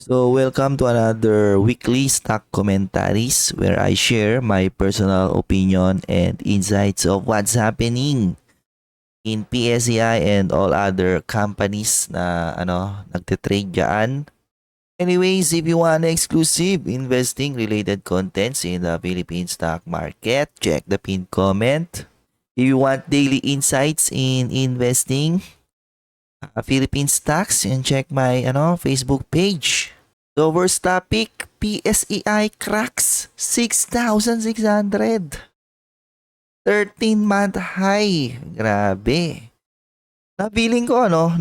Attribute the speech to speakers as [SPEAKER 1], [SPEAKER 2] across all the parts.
[SPEAKER 1] So, welcome to another weekly stock commentaries where I share my personal opinion and insights of what's happening in PSEI and all other companies na nagte-trade diyan. Anyways, if you want exclusive investing related contents in the Philippine stock market, check the pinned comment. If you want daily insights in investing Philippine stocks, and check my Facebook page. So first topic, PSEI cracks 6,600. 13-month high. Grabe. Feeling ko no?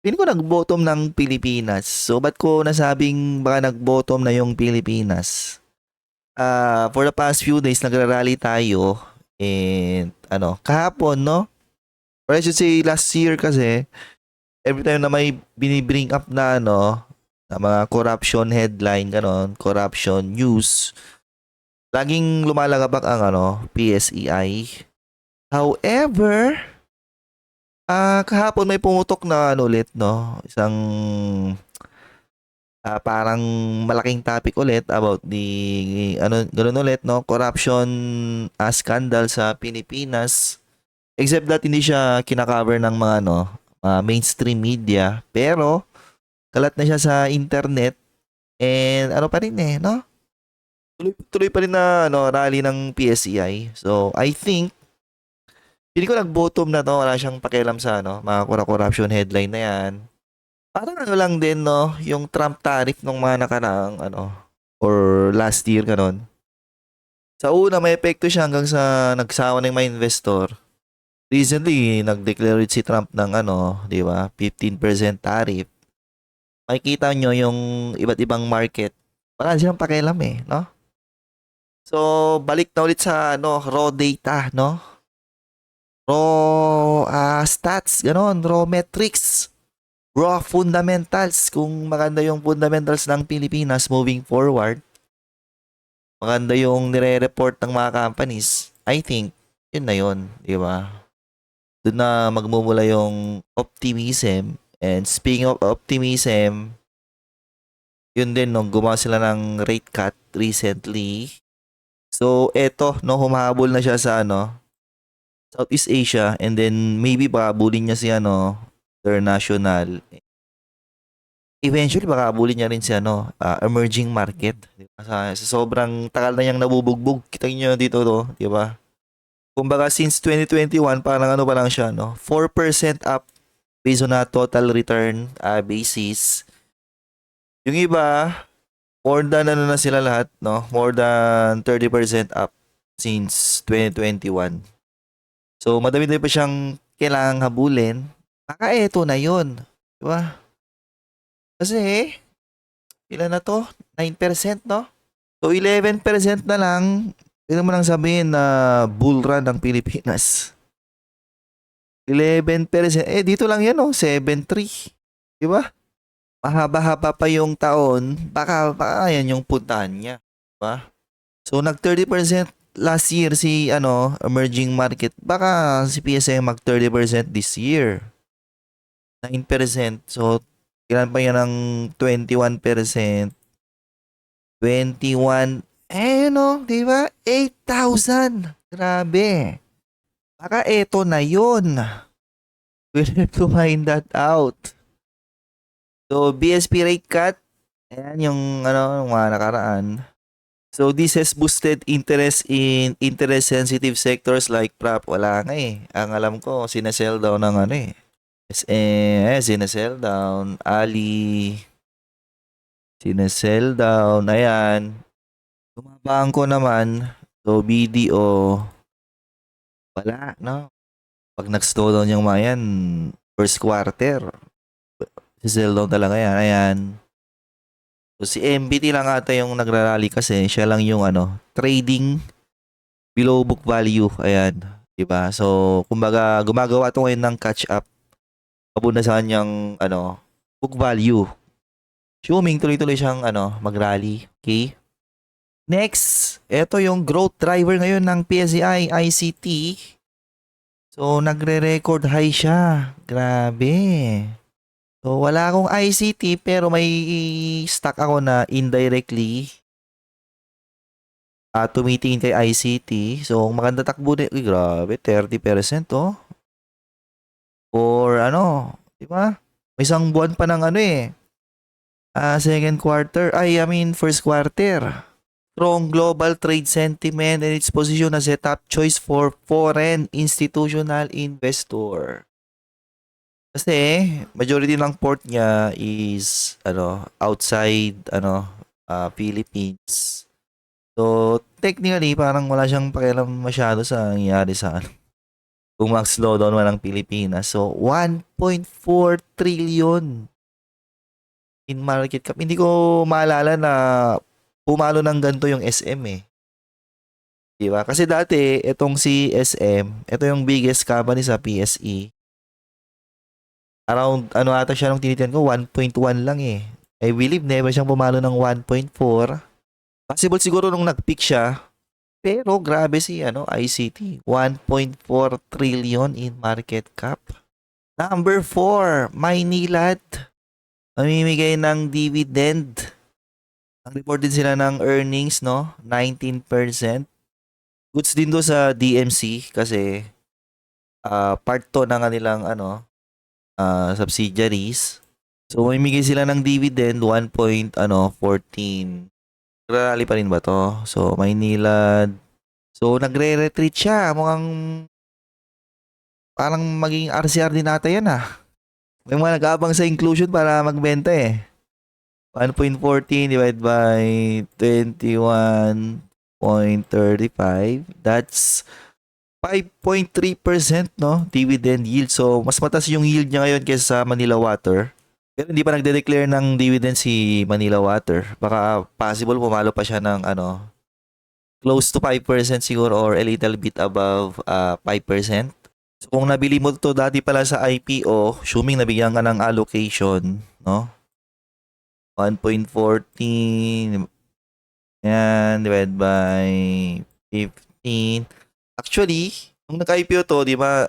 [SPEAKER 1] Feeling ko nag-bottom ng Pilipinas. So ba't ko nasabing baka nag-bottom na yung Pilipinas? For the past few days nagrarally tayo and kahapon no? Or I should say last year kasi every time na may binibring up na na mga corruption headline, ganon, corruption news, laging lumalagabak ang PSEI. However, kahapon may pumutok na ulit, no? Isang parang malaking topic ulit about the ganun ulit, no? Corruption scandal sa Pilipinas. Except that hindi siya kinakover ng mga mainstream media, pero kalat na siya sa internet and pa rin no? Tuloy pa rin na rally ng PSEI. So, I think hindi ko nag-bottom na to. Wala siyang pakialam sa mga corruption headline na yan. Parang lang din, no? Yung Trump tariff nung mga nakaraang or last year, ganon. Sa una, may epekto siya hanggang sa nagsawa ng mga investor. Recently, nag-declare si Trump ng di ba, 15% tariff. Makikita nyo yung iba't ibang market. Wala silang pakialam no? So, balik na ulit sa raw data, no? Raw stats, ganon, raw metrics, raw fundamentals. Kung maganda yung fundamentals ng Pilipinas moving forward, maganda yung nire-report ng mga companies, I think, yun na yun, di ba? Doon na magmumula yung optimism. And speaking of optimism, yun din nung gumawa sila ng rate cut recently. So, eto, humahabol na siya sa Southeast Asia, and then maybe baka abulin niya si international. Eventually, baka abulin niya rin si emerging market. Diba? Sa sobrang tagal na niyang nabubugbog. Kita niyo dito di ba? Kumbaga, since 2021, parang pa lang siya, 4% up based on a total return basis. Yung iba, more than na sila lahat, no? More than 30% up since 2021. So, madami pa siyang kailangang habulin. Baka eto na yun. Diba? Kasi, ilan na to? 9%, no? So, 11% na lang, pwede mo lang sabihin na bull run ng Pilipinas. 11%. Dito lang yan, 7.3. Diba? Mahaba-haba pa yung taon, baka yan yung puntahan niya. Diba? So, nag 30% last year si emerging market. Baka si PSM mag 30% this year. 9%. So, ilan pa yan ng 21%? 21. Di ba? 8,000. Grabe. Baka eto na yun. We'll have to find that out. So, BSP rate cut. Ayan yung mga nakaraan. So, this has boosted interest in interest-sensitive sectors like prop. Wala nga Ang alam ko, sinasell down ng SM, sinasell down. Ali, sinasell down. Ayan. Tumabang ko naman. So, BDO, wala, no? Pag nag-slow down yung mga yan, first quarter, sell down talaga yan. Ayan. So, si MBT lang ata yung nagrarally kasi siya lang yung trading below book value. Ayan. Diba? So, kumbaga, gumagawa ito ngayon ng catch up. Pabunda sa kanyang book value. Assuming tuloy-tuloy siyang mag-rally. Okay? Next, ito yung growth driver ngayon ng PSEI ICT. So, nagre-record high siya. Grabe. So, wala akong ICT pero may stock ako na indirectly tumitingin kay ICT. So, ang maganda takbo din. Uy, grabe, 30% oh. Or ano, di ba? May isang buwan pa ng ano eh. Second quarter. I mean, first quarter. Strong global trade sentiment and its position as a top choice for foreign institutional investor. Kasi majority ng port niya is outside Philippines. So technically parang wala siyang pakialam masyado sa nangyayari sa kung mag-slowdown man ang Pilipinas. So 1.4 trillion in market cap. Hindi ko maalala na pumalo ng ganito yung SM eh. Di ba? Kasi dati, itong si SM, ito yung biggest company sa PSE. Around, ano ata siya nung tinitiyan ko, 1.1 lang eh. I believe never siyang pumalo ng 1.4. Possible siguro nung nag-peak siya. Pero grabe si ICT. 1.4 trillion in market cap. Number 4, Maynilad. Mamimigay ng dividend. Ang report din sila ng earnings, no? 19%. Goods din do sa DMC kasi part to ng kanilang subsidiaries. So mamimigay sila ng dividend 1.14. Rally pa rin ba to? So Maynila. So nagre-retreat siya. Mukhang parang maging RCR din nata yan ah. May mga nag-aabang sa inclusion para magbenta eh. 1.14 divided by 21.35. That's 5.3% no dividend yield. So mas mataas yung yield niya ngayon kaysa sa Manila Water. Pero hindi pa nagde-declare ng dividend si Manila Water. Baka possible pumalo pa siya ng close to 5% siguro or a little bit above 5%. So kung nabili mo to dati pala sa IPO, assuming nabigyan ka ng allocation, no? 1.14 yan divided by 15. Actually, nung nag-IPO to, di ba,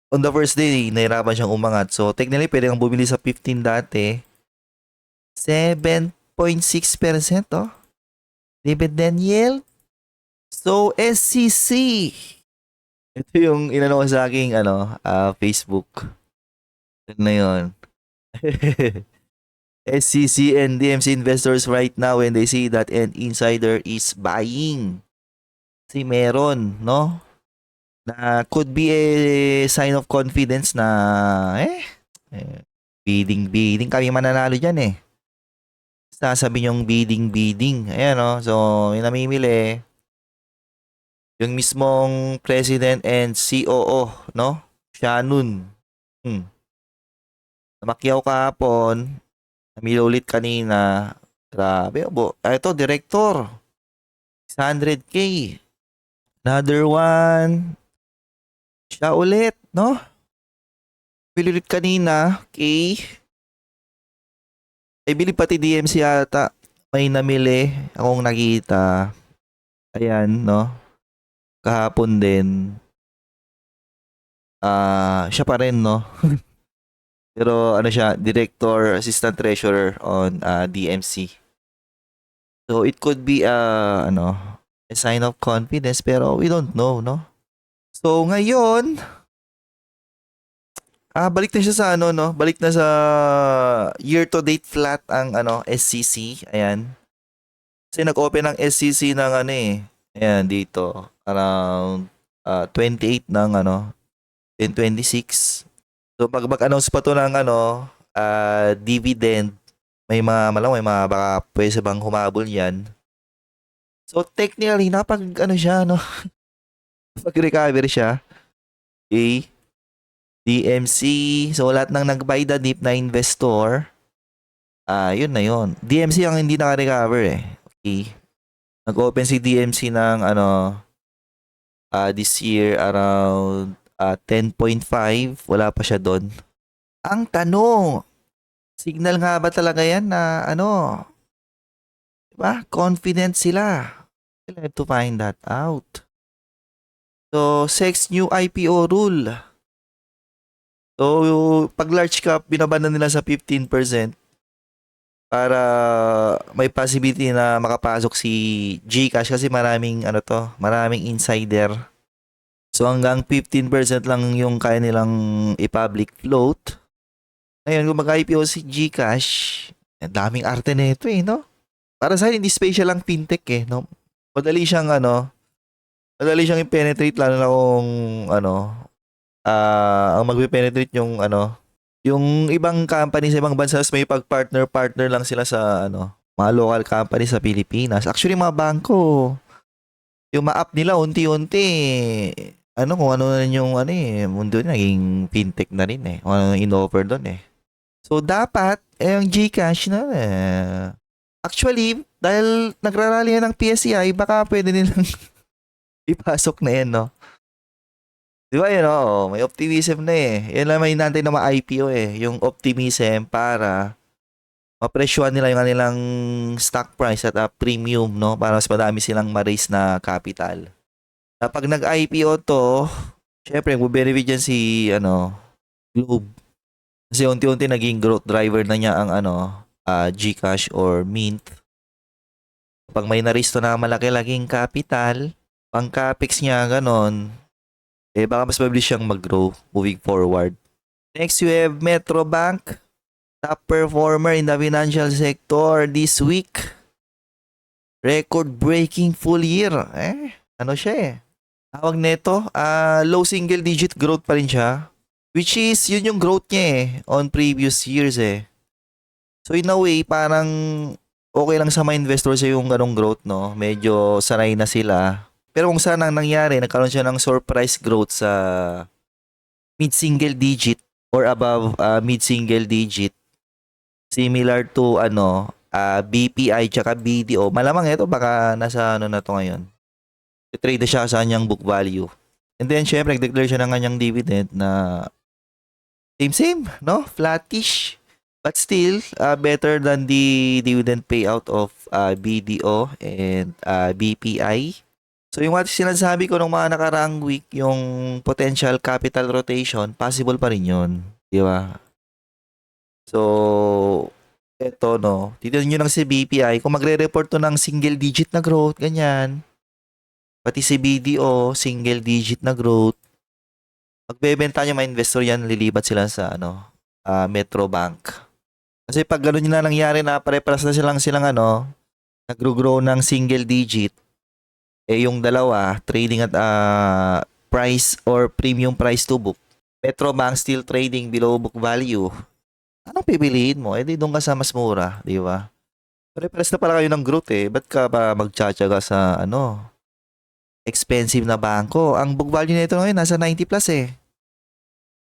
[SPEAKER 1] on the first day, nahirapan siyang umangat. So, technically, pwede kang bumili sa 15 dati. 7.6% oh. Dividend yield. So, SCC. Ito yung inano ko sa aking Facebook. Ito na yun. SCC and DMC investors right now when they see that an insider is buying. Kasi meron, no? Na could be a sign of confidence na bidding kami mananalo dyan eh. Sasabi niyong bidding. Ayan o. So, yung namimili, yung mismong president and COO, no? Shannon. Namakyaw kahapon. Namili ulit kanina. Grabe. Ito, director. 600K. Another one. Siya ulit, no? Pilulit kanina, kay I believe pati DMC ata may namili akong nakita. Ayan, no? Kahapon din. Siya pa rin, no? Pero ano siya, Director, Assistant Treasurer on DMC. So it could be a sign of confidence pero we don't know, no? So ngayon, balik na siya sa no? Balik na sa year to date flat ang SCC. Ayan. Kasi nag-open ng SCC ng ayan dito around 28 ng 1026. So pag mag-announce pa to ng dividend, may mga baka pwede bang humabol yan. So technically siya pag-recover siya. Okay. DMC, so lahat ng nag-buy the dip na investor, yun na yun. DMC ang hindi naka-recover eh. Okay. Nag-open si DMC ng this year around 10.5, wala pa siya doon. Ang tanong, signal nga ba talaga yan na diba? Confident sila. We'll have to find that out. So, SEC's new IPO rule. So, pag large cap, binabanda nila sa 15% para may possibility na makapasok si GCash kasi maraming insider. So hanggang 15% lang yung kaya nilang i-public float. Ngayon, kung mag-IPO si GCash, ang daming arte nito no? Para sa akin, hindi special lang fintech no? Madali siyang madali siyang i-penetrate lalo na kung ang magpe-penetrate yung ibang company sa ibang bansa may pag-partner lang sila sa mga local company sa Pilipinas. Actually, mga bangko, yung ma-up nila unti-unti, kung ano na yung mundo naging fintech na rin kung ano in-offer doon So, dapat, yung GCash na actually, dahil nagrarally yan ng PSEI, baka pwede nilang ipasok na yan, no? Di ba yun, may optimism na Yan lang may hinantay na ma-IPO yung optimism para mapresyuhan nila yung kanilang stock price at a premium, no? Para mas madami silang ma-raise na capital. Pag nag-IPO to, syempre, mag-benefit dyan si, Globe. Kasi unti-unti naging growth driver na niya ang, GCash or Mint. Pag may na-raise to na malaki-laking capital, pang capex niya, ganon, baka mas mabilis siyang mag-grow moving forward. Next, we have Metro Bank. Top performer in the financial sector this week. Record-breaking full year. Ano siya Tawag nito, low single digit growth pa rin siya. Which is, yun yung growth niya on previous years So in a way, parang okay lang sa mga investors yung ganong growth, no? Medyo sanay na sila. Pero kung saan ang nangyari, nagkaroon siya ng surprise growth sa mid-single digit or above mid-single digit. Similar to BPI tsaka BDO. Malamang ito baka nasa na to ngayon. I-trade na siya sa kanyang book value. And then syempre nag-declare siya ng kanyang dividend na same, no? Flattish. But still better than the dividend payout of BDO and BPI. So yung what sinasabi ko nung mga nakaraang week, yung potential capital rotation, possible pa rin yun. Di ba? So, eto no, titignan nyo lang si BPI, kung magre-report to ng single digit na growth, ganyan. Pati si BDO, single digit na growth. Magbebenta nyo mga investor yan, lilipat sila sa Metro Bank. Kasi pag gano'n na nangyari na pare-paras na silang nag-grow ng single digit, yung dalawa, trading at price or premium price to book. Metro Bank still trading below book value. Anong pipiliin mo? Di doon ka sa mas mura, di ba? Pare-pares na pala kayo ng growth Ba't ka ba magtsatsaga sa expensive na bangko? Ang book value nito ngayon nasa 90 plus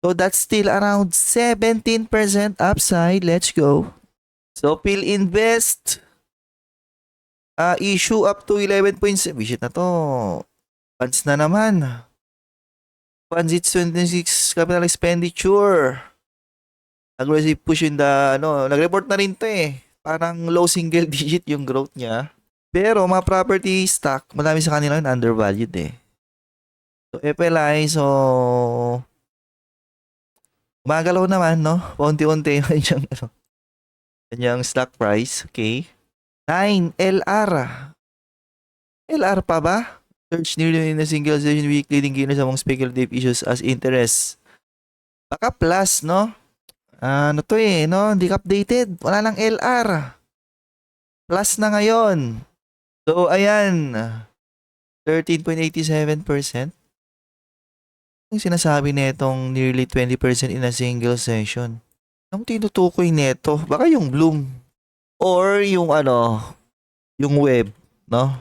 [SPEAKER 1] So that's still around 17% upside. Let's go. So PhilInvest issue up to 11.7. Visit na to. Funds na naman. Funds it's 26 capital expenditure. Aggressive push in the nag-report na rin to Parang low single digit yung growth niya. Pero mga property stock, madami sa kanila yung undervalued So FLI, magalaw naman, no? Paunti-unti yung kanyang stock price. Okay. 9, LR. LR pa ba? Search nearly in a single session week leading gainers among speculative issues as interest. Baka plus, no? Ano to no? Hindi ka updated. Wala nang LR. Plus na ngayon. So, ayan. 13.87%. Yung sinasabi netong nearly 20% in a single session. Anong tinutukoy neto? Baka yung Bloom. Or yung yung web, no?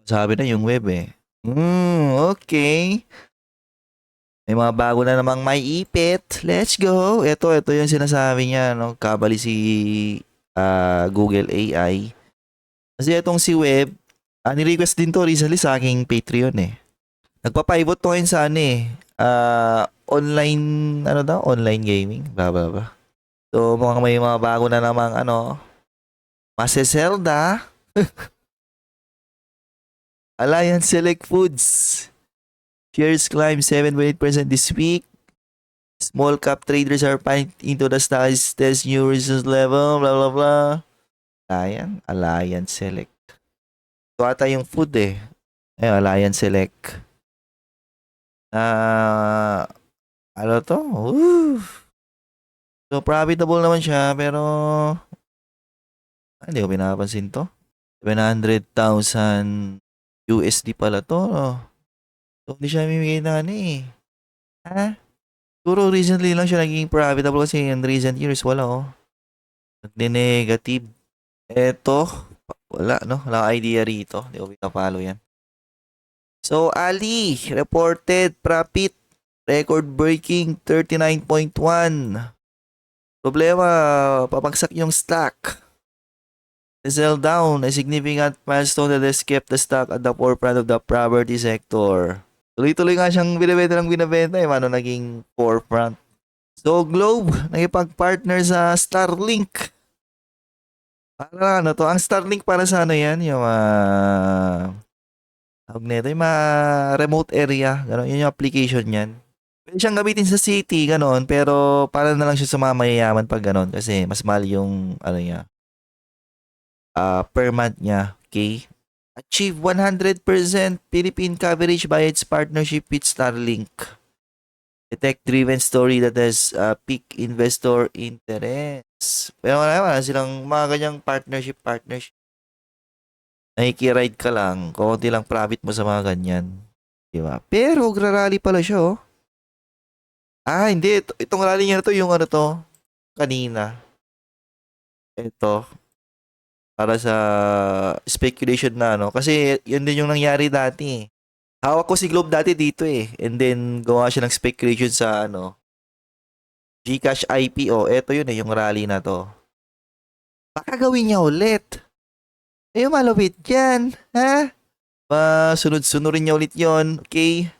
[SPEAKER 1] Sabi na yung web okay. May mga bago na namang may ipit. Let's go. Ito yung sinasabi niya, no? Kabali si Google AI. Kasi itong si Web, ni-request din to recently sa aking Patreon Nagpa-pivot to ngayon sa online, online gaming. Blah, blah, blah. So, may mga bago na namang Maseselda. Alliance Select Foods. Shares climb 7.8% this week. Small cap traders are finding into the stocks test new resistance level, blah blah blah. Alliance Select. Ito ata yung food eh. Ayun, Alliance Select. Ano to? Woo! So, profitable naman siya, pero hindi ko pinapansin to. 700,000 USD pala to. So, hindi siya mimigay na ano eh. Ha? Siguro recently lang siya naging profitable kasi in recent years, wala oh. Nagde-negative. Eto, wala no? Wala idea rito. Hindi ko pinapalo yan. So, Ali, reported profit record-breaking 39.1. Problema, papagsak yung stock. The sell down, a significant milestone that has kept the stock at the forefront of the property sector. Tuloy-tuloy nga siyang binibenta eh. Mano naging forefront. So, Globe, nakipag-partner sa Starlink. Para ano to? Ang Starlink para sa ano yan? Yung tawag nito, yung remote area. Ganon, yun yung application niyan. Pwede siyang gamitin sa city, ganon. Pero para na lang siya sa mga mayayaman pag ganon. Kasi mas mahal yung ano niya. Per month niya. Okay? Achieve 100% Philippine coverage by its partnership with Starlink. A tech-driven story that has peak investor interest. Pero wala silang mga ganyang partnership. Nakikiride ka lang, konti lang profit mo sa mga ganyan. Diba? Pero grarally pala siya oh. Hindi. Itong rally niya na to, yung ano to, kanina. Ito. Para sa speculation na ano. Kasi yun din yung nangyari dati eh. Hawak ko si Globe dati dito eh. And then, gawa siya ng speculation sa ano, Gcash IPO. Ito yun eh, yung rally na to. Baka gawin niya ulit. Malupit yan. Ha? Sunod-sunurin niya ulit yon. Okay?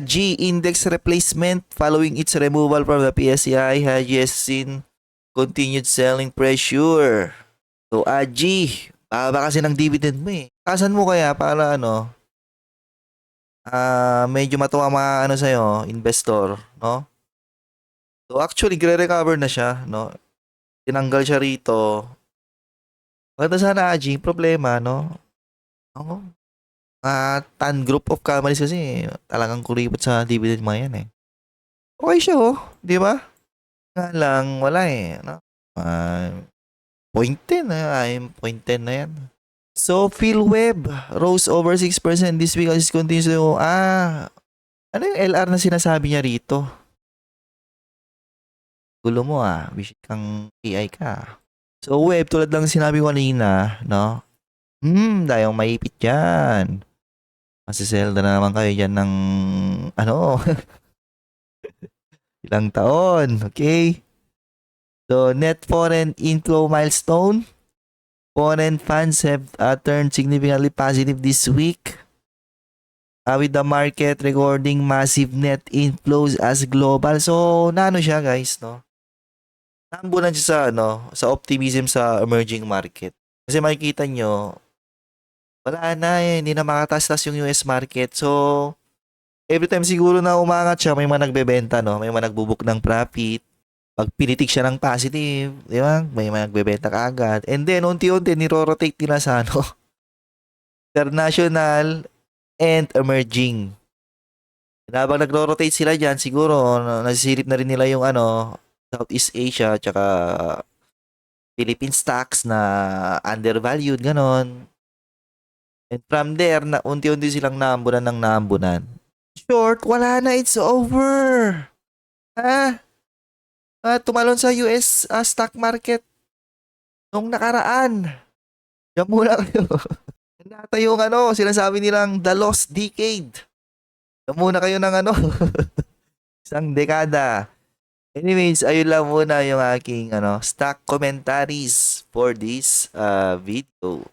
[SPEAKER 1] G index replacement following its removal from the PSCI has seen continued selling pressure. So, G, baba kasi ng dividend mo eh. Kasan mo kaya para ano, medyo matuwa mga ano sa'yo, investor, no? So, actually, gre-recover na siya, no? Tinanggal siya rito. Maganda sana, G, problema, no? Oo. Tan group of companies kasi talagang kuripot sa dividend mga yan eh. Okay siya oh, di ba? Nga lang, wala eh, no? 0.10 point 10 na yan. So, PhilWeb rose over 6% this week as it continues to, ano yung LR na sinasabi niya rito? Gulo mo wish kang AI ka. So, web, tulad lang sinabi ko kanina, no? Dayong maipit dyan. Masisell na naman kayo dyan ng, ano, ilang taon, okay? So, net foreign inflow milestone. Foreign funds have turned significantly positive this week. With the market recording massive net inflows as global. So, naano siya guys, no? Naambunan siya sa, ano, sa optimism sa emerging market. Kasi makikita nyo, wala na eh, hindi na makataas-tas yung US market. So, every time siguro na umangat siya, may mga nagbebenta, no? May mga nagbubuk ng profit. Pag pinitik siya ng positive, di ba? May mga nagbebenta kaagad. And then, unti-unti, niro-rotate nila sa, ano, international and emerging. Habang nagro-rotate sila dyan, siguro, nasisilip na rin nila yung, ano, Southeast Asia, tsaka Philippine stocks na undervalued, ganon. And from there, na unti-unti silang naambunan ng naambunan. Short, wala na, it's over. Tumalon sa US stock market nung nakaraan. Diyan muna kayo. Natayo yung ano, sinasabi nilang the lost decade. Diyan muna kayo ng ano, isang dekada. Anyways, ayun lang muna yung aking ano, stock commentaries for this video.